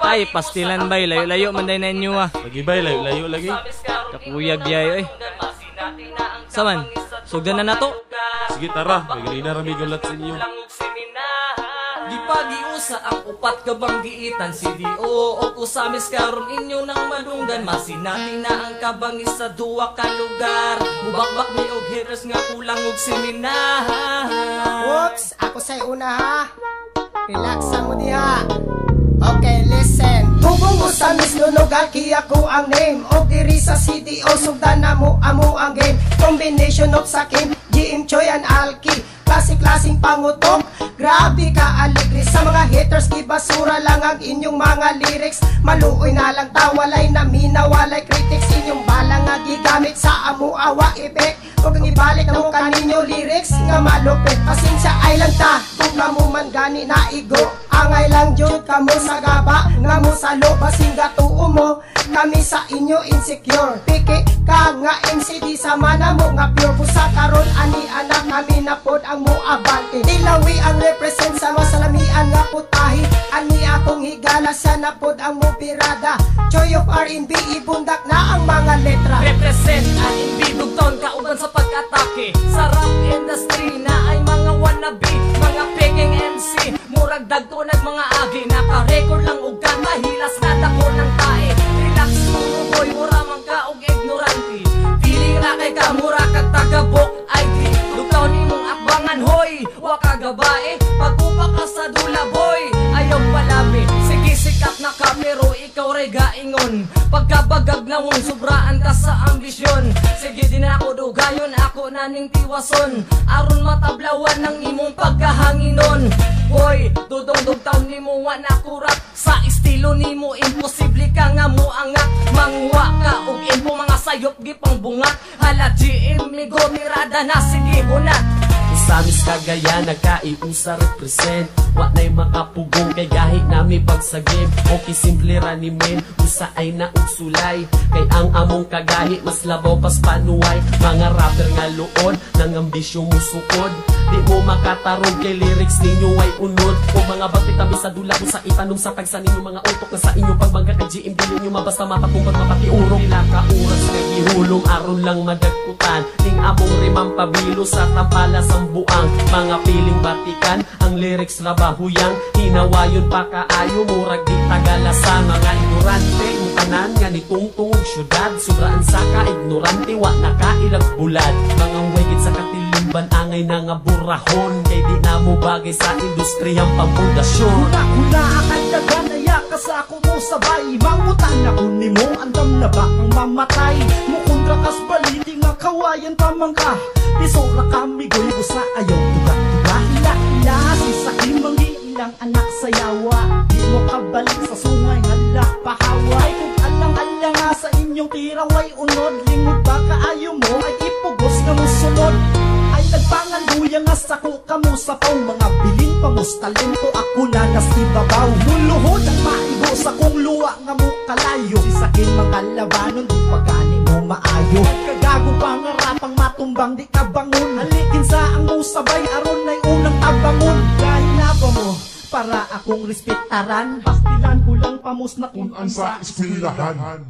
Ay, pastilan bay, layo-layo man day na inyo ah. Lagi bay, layo-layo lagi. Kapuyag yayo eh. Saman, sugdan na nato. Sige tara, magali na rami gulat sa inyo. Di pagiusa ang upat kabang giitan si Dio o kusamis karon inyo nang madunggan masinati na ang kabangis sa duwa ka lugar mubakbak ni og haters nga kulang og seminahan. Whoops, ako say una ha. Relax mo diha. Okay, listen. Hubong mo sa mislunog aki ako ang name o diri sa CDO sugdan na mo amo ang game. Combination of Sakim, GM Choi and Alki. Klaseng-klaseng pangutok, grabe ka aligri. Sa mga haters, kibasura lang ang inyong mga lyrics. Maluoy na lang tawalay na minawalay critics. Inyong balang nga gigamit sa amu-awa effect. Huwag ang ibalik na mo kaninyo lyrics nga malupit. Pasensya ay lang ta, kung kamo man gani na igo. Angay lang jud kamo sa gaba, nga mo sa lobasing gatuo mo. Kami sa inyo insecure. Piki ka nga MCD sa mana mo nga pure busa karon ani anak kami na pod ang muabante. Tilawi ang represent sa masalamian nga putahi. Ani akong higala sa napod ang mupirada. Choy of R&B ibundak na ang mga letra. Represent R&B dugton kauban sa pag-atake. Sa rap industry na ay mga wannabe, mga peking MC. Murag dagko nag mga agi, naka-record lang og kanta hilas na dako ng tae. Relax mo boy, mura man ka og ignorante. Feeling ra kay ka mura kag tagabok ID. Dugtaw nimong akbangan hoy, wa ka gabae. Pag-upa ka sa dula boy, ayaw palabi. Sige sikat na ka pero ikaw ray gaingon. Pagkabagag na mong sobraan ka sa ambisyon. Sige din ako dugayon, ako naning tiwason. Aron matablawan ng imong pagkahanginon. Hoy, dudong dugtaw nimo wa na kurat. Sa estilo nimo imposible ka nga moangat. Mangwa ka og impo mga sayop gipang bungat. Hala GM migo mirada na sige hunat. Samis kagaya nagkaiusa represent. Wa na'y makapugong kay gahi nami pagsagip. Okay simple ranimen, usa ay naugsulay. Kay ang among kagahi mas labaw pas panuway. Mga rapper nga luod, nang ambisyong musukod. Di mo makatarog kay lyrics ninyo ay unod. O mga bagti kami sa dula kung sa itanong sa tagsa ninyo mga utok na sa inyo pagbangga kay GM dili nyo mabasta mapatumbag mapatiurong. Nilakauras kay ihulong aron lang madagkutan. Ning among rimang pabilo sa tampala sang buang. Mga piling batikan, ang lyrics labahuyang. Hinawayon pa kaayo, murag di tagala sa mga ignorante. Mutanan nga ni tungtungog syudad. Sobraan sa ka-ignorante, wa nakailag bulad. Mga wigit sa katilimban, angay na nga burahon. Kay di na mo bagay sa industriyang pambundasyon. Una akan daganaya ka sa ako mo sabay. Mangutan ako ni mo, andam na ba ang mamatay? Mukundra kas baliti nga kawayan tamang ka. Pisora kami goy busa ayaw tuga-tuga. Hila-hila si Sakim mangi ilang anak sa yawa. Di mo kabalik sa sungay hala pahaway. Kung alang-alang nga sa inyong tiraway unod. Lingod ba kaayo mo ay ipugos na mo sunod. Ay nagpangaluya nga sako kamo sa pang mga bilin pamos talento ako na nasibabaw. Luluhod ang maigo sa kong luwa nga mo kalayo. Si Sakim mga labanon di pagani mo maayo. Kagago pangarapang matumbang di ka bangon. Halikin sa ang mo sabay aron ay unang abangon. Dahil na ba mo para akong respetaran. Pastilan ko lang pamos na kung sa eskwelahan.